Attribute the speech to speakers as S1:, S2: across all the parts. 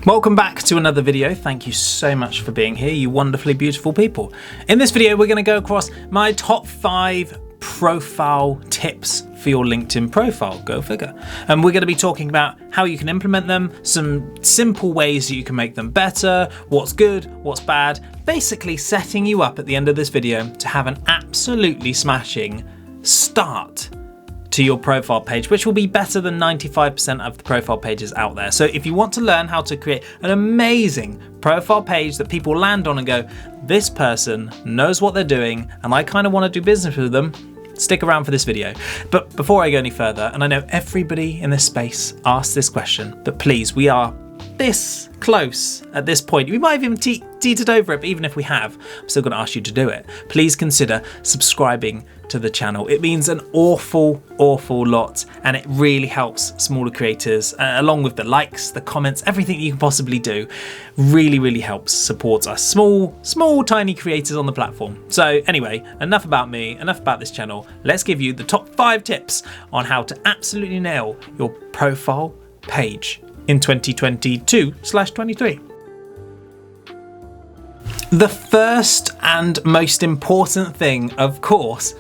S1: Welcome back to another video. Thank you so much for being here, you wonderfully beautiful people. In this video, we're going to go across my top 5 profile tips for your LinkedIn profile. Go figure. And we're going to be talking about how you can implement them, some simple ways that you can make them better, what's good, what's bad, basically setting you up at the end of this video to have an absolutely smashing start to your profile page, which will be better than 95% of the profile pages out there. So if you want to learn how to create an amazing profile page that people land on and go, this person knows what they're doing and I kind of want to do business with them, stick around for this video. But before I go any further, and I know everybody in this space asks this question, but please, we are this close at this point. We might have even teetered over it, but even if we have, I'm still going to ask you to do it. Please consider subscribing to the channel. It means an awful lot, and it really helps smaller creators, along with the likes, the comments, everything you can possibly do. Really helps support us small tiny creators on the platform. So anyway, enough about me, enough about this channel. Let's give you the top 5 tips on how to absolutely nail your profile page in 2022/23. The first and most important thing, of course,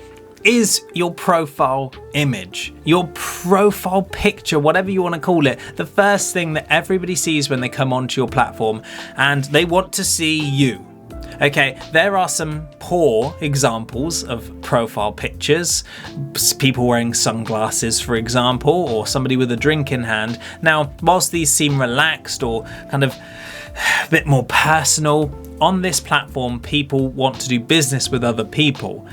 S1: is your profile image, your profile picture, whatever you want to call it. The first thing that everybody sees when they come onto your platform, and they want to see you. Okay, there are some poor examples of profile pictures. People wearing sunglasses, for example, or somebody with a drink in hand. Now, whilst these seem relaxed or kind of a bit more personal, on this platform, people want to do business with other people.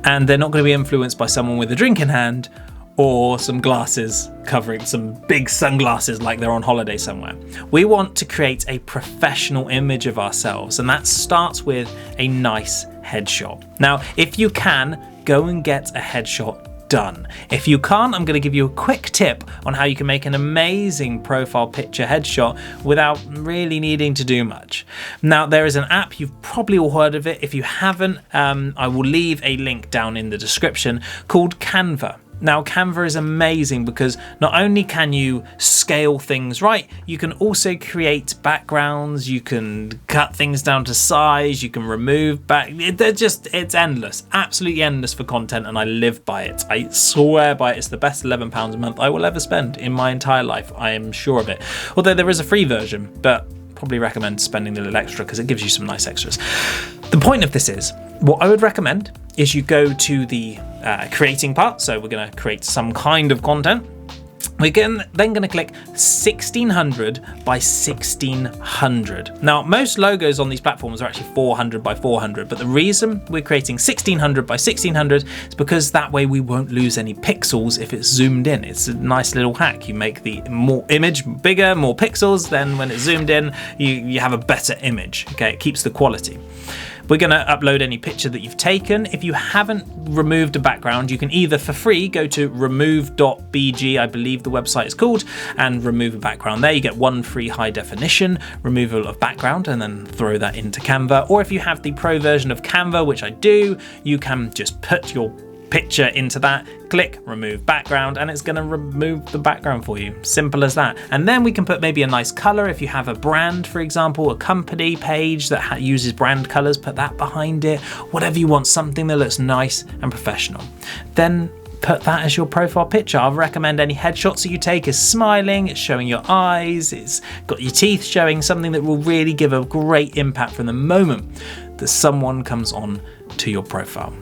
S1: And they're not going to be influenced by someone with a drink in hand or some glasses covering, some big sunglasses like they're on holiday somewhere. We want to create a professional image of ourselves, and that starts with a nice headshot. Now, if you can, go and get a headshot done. If you can't, I'm going to give you a quick tip on how you can make an amazing profile picture headshot without really needing to do much. Now, there is an app, you've probably all heard of it. If you haven't, I will leave a link down in the description, called Canva. Now, Canva is amazing because not only can you scale things right, you can also create backgrounds, you can cut things down to size, you can remove it's endless, absolutely endless for content, and I live by it. I swear by it. It's the best £11 a month I will ever spend in my entire life. I am sure of it. Although there is a free version, but probably recommend spending a little extra because it gives you some nice extras. The point of this is, what I would recommend is you go to the creating part. So we're going to create some kind of content. We're then going to click 1600 by 1600. Now, most logos on these platforms are actually 400 by 400, but the reason we're creating 1600 by 1600 is because that way we won't lose any pixels if it's zoomed in. It's a nice little hack. You make the image bigger, more pixels, then when it's zoomed in, you have a better image. Okay, it keeps the quality. We're going to upload any picture that you've taken. If you haven't removed a background, you can either for free go to remove.bg, I believe the website is called, and remove a background there. You get 1 free high definition removal of background and then throw that into Canva. Or if you have the pro version of Canva, which I do, you can just put your picture into that, click remove background, and it's going to remove the background for you. Simple as that. And then we can put maybe a nice color. If you have a brand, for example, a company page that uses brand colors, put that behind it. Whatever you want, something that looks nice and professional. Then put that as your profile picture. I'll recommend any headshots that you take is smiling, it's showing your eyes, it's got your teeth showing, something that will really give a great impact from the moment that someone comes on to your profile.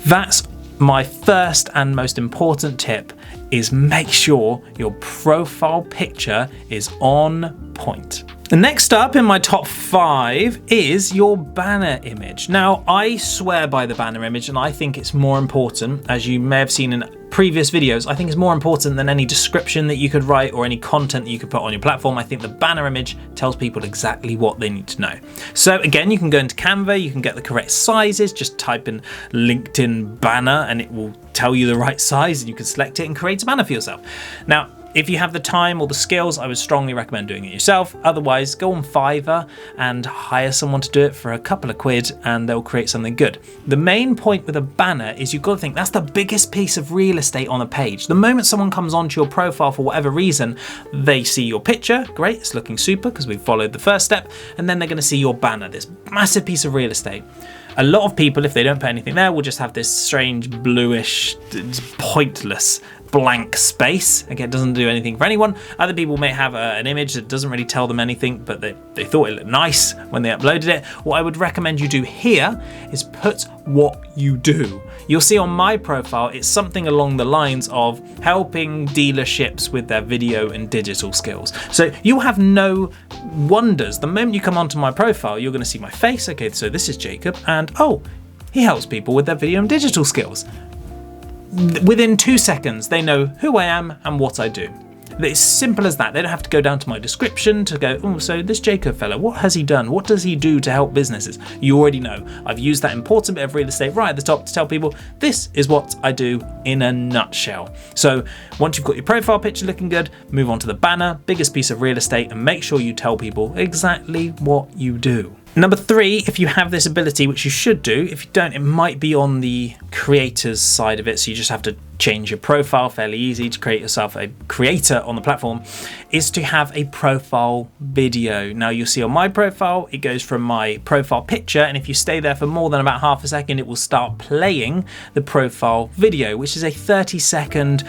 S1: That's my first and most important tip, is make sure your profile picture is on point. Next up in my top 5 is your banner image. Now, I swear by the banner image, and I think it's more important, as you may have seen in previous videos, I think it's more important than any description that you could write or any content that you could put on your platform. I think the banner image tells people exactly what they need to know. So again, you can go into Canva, you can get the correct sizes, just type in LinkedIn banner and it will tell you the right size and you can select it and create a banner for yourself. Now, If you have the time or the skills, I would strongly recommend doing it yourself. Otherwise, go on Fiverr and hire someone to do it for a couple of quid and they'll create something good. The main point with a banner is you've got to think that's the biggest piece of real estate on a page. The moment someone comes onto your profile for whatever reason, they see your picture, great, it's looking super because we've followed the first step, and then they're going to see your banner, this massive piece of real estate. A lot of people, if they don't put anything there, will just have this strange bluish, pointless blank space. Again, it doesn't do anything for anyone. Other people may have an image that doesn't really tell them anything, but they thought it looked nice when they uploaded it. What I would recommend you do here is put what you do. You'll see on my profile, it's something along the lines of helping dealerships with their video and digital skills. So you'll have no wonders. The moment you come onto my profile, you're going to see my face. Okay, so this is Jacob, and oh, he helps people with their video and digital skills. Within 2 seconds, they know who I am and what I do. It's simple as that. They don't have to go down to my description to go, oh, so this Jacob fella, what has he done? What does he do to help businesses? You already know. I've used that important bit of real estate right at the top to tell people this is what I do in a nutshell. So once you've got your profile picture looking good, move on to the banner, biggest piece of real estate, and make sure you tell people exactly what you do. Number 3, if you have this ability, which you should do, if you don't, it might be on the creator's side of it, so you just have to change your profile, fairly easy to create yourself a creator on the platform, is to have a profile video. Now you'll see on my profile, it goes from my profile picture, and if you stay there for more than about half a second, it will start playing the profile video, which is a 30-second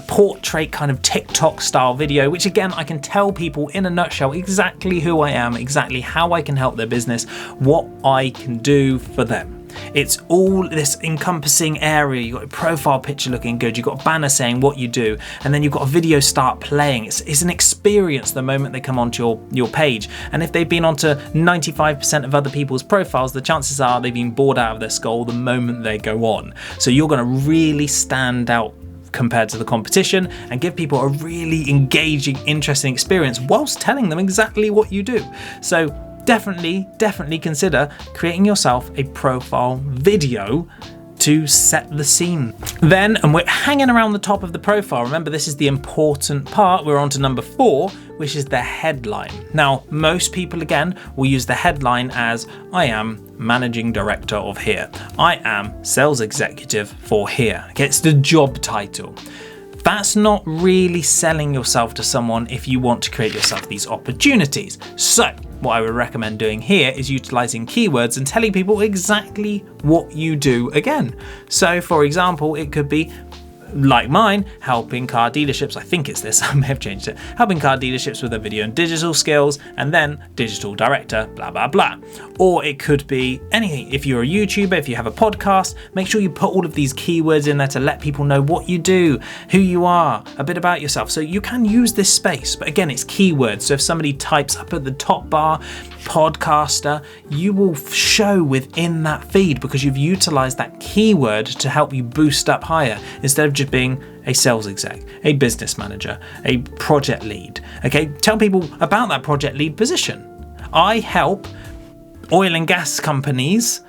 S1: portrait kind of TikTok style video, which again, I can tell people in a nutshell exactly who I am, exactly how I can help their business, what I can do for them. It's all this encompassing area. You've got a profile picture looking good, you've got a banner saying what you do, and then you've got a video start playing. It's an experience the moment they come onto your page. And if they've been onto 95% of other people's profiles, the chances are they've been bored out of their skull the moment they go on. So you're going to really stand out compared to the competition and give people a really engaging, interesting experience whilst telling them exactly what you do. So definitely consider creating yourself a profile video to set the scene. Then, and we're hanging around the top of the profile, remember this is the important part, we're on to number 4, which is the headline. Now, most people again will use the headline as, I am managing director of here. I am sales executive for here. Okay, it's the job title. That's not really selling yourself to someone if you want to create yourself these opportunities. So what I would recommend doing here is utilizing keywords and telling people exactly what you do again. So for example, it could be like mine, helping car dealerships, I think it's this, I may have changed it, helping car dealerships with their video and digital skills, and then digital director, blah, blah, blah. Or it could be anything. If you're a YouTuber, if you have a podcast, make sure you put all of these keywords in there to let people know what you do, who you are, a bit about yourself. So you can use this space, but again, it's keywords. So if somebody types up at the top bar, podcaster, you will show within that feed because you've utilized that keyword to help you boost up higher instead of just being a sales exec, a business manager, a project lead. Okay, tell people about that project lead position. I help oil and gas companies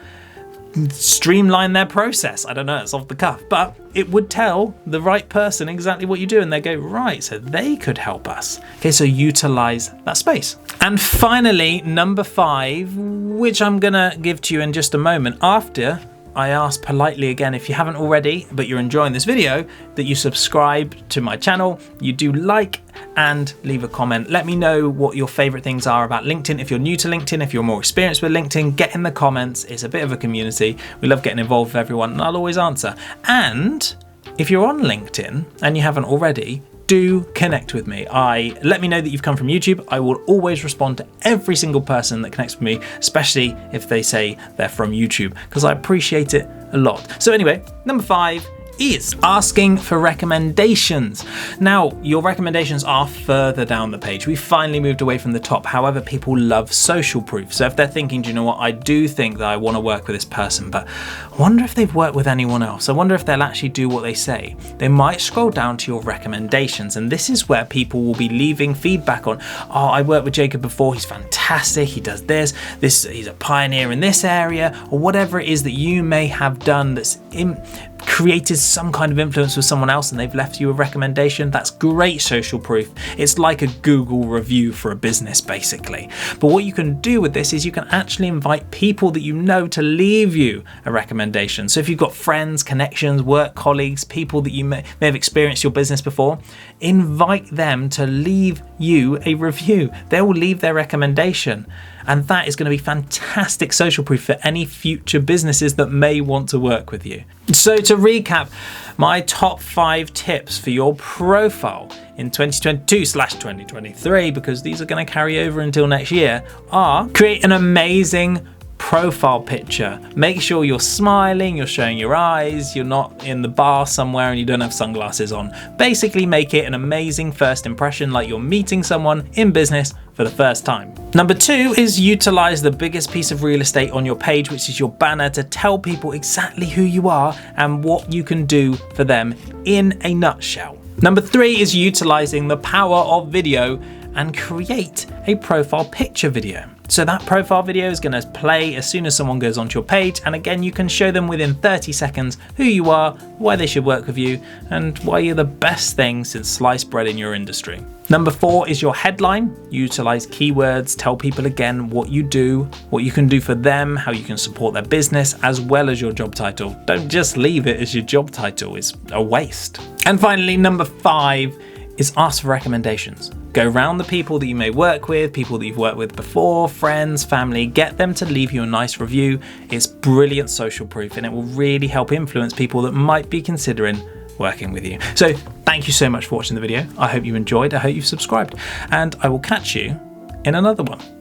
S1: streamline their process. I don't know, it's off the cuff, but it would tell the right person exactly what you do and they go, right, so they could help us. Okay, so utilize that space. And finally, number 5, which I'm gonna give to you in just a moment after I ask politely again, if you haven't already, but you're enjoying this video, that you subscribe to my channel, you do like and leave a comment. Let me know what your favorite things are about LinkedIn. If you're new to LinkedIn, if you're more experienced with LinkedIn, get in the comments. It's a bit of a community. We love getting involved with everyone and I'll always answer. And if you're on LinkedIn and you haven't already, do connect with me. Let me know that you've come from YouTube. I will always respond to every single person that connects with me, especially if they say they're from YouTube, because I appreciate it a lot. So anyway, number 5 is asking for recommendations. Now, your recommendations are further down the page. We finally moved away from the top. However, people love social proof. So if they're thinking, do you know what, I do think that I want to work with this person, but I wonder if they've worked with anyone else. I wonder if they'll actually do what they say. They might scroll down to your recommendations, and this is where people will be leaving feedback on, oh, I worked with Jacob before, he's fantastic, he does this, he's a pioneer in this area, or whatever it is that you may have done that's created some kind of influence with someone else and they've left you a recommendation. That's great social proof. It's like a Google review for a business, basically. But what you can do with this is you can actually invite people that you know to leave you a recommendation. So if you've got friends, connections, work colleagues, people that you may have experienced your business before, invite them to leave you a review. They will leave their recommendation. And that is going to be fantastic social proof for any future businesses that may want to work with you. So to recap, my top 5 tips for your profile in 2022/2023, because these are going to carry over until next year, are: create an amazing profile picture. Make sure you're smiling, you're showing your eyes, you're not in the bar somewhere and you don't have sunglasses on. Basically make it an amazing first impression, like you're meeting someone in business for the first time. Number 2 is utilize the biggest piece of real estate on your page, which is your banner, to tell people exactly who you are and what you can do for them in a nutshell. Number 3 is utilizing the power of video and create a profile picture video. So that profile video is going to play as soon as someone goes onto your page, and again you can show them within 30 seconds who you are, why they should work with you, and why you're the best thing since sliced bread in your industry. Number 4 is your headline. Utilize keywords, tell people again what you do, what you can do for them, how you can support their business, as well as your job title. Don't just leave it as your job title, it's a waste. And finally, number 5 is ask for recommendations. Go around the people that you may work with, people that you've worked with before, friends, family, get them to leave you a nice review. It's brilliant social proof and it will really help influence people that might be considering working with you. So thank you so much for watching the video. I hope you enjoyed, I hope you've subscribed, and I will catch you in another one.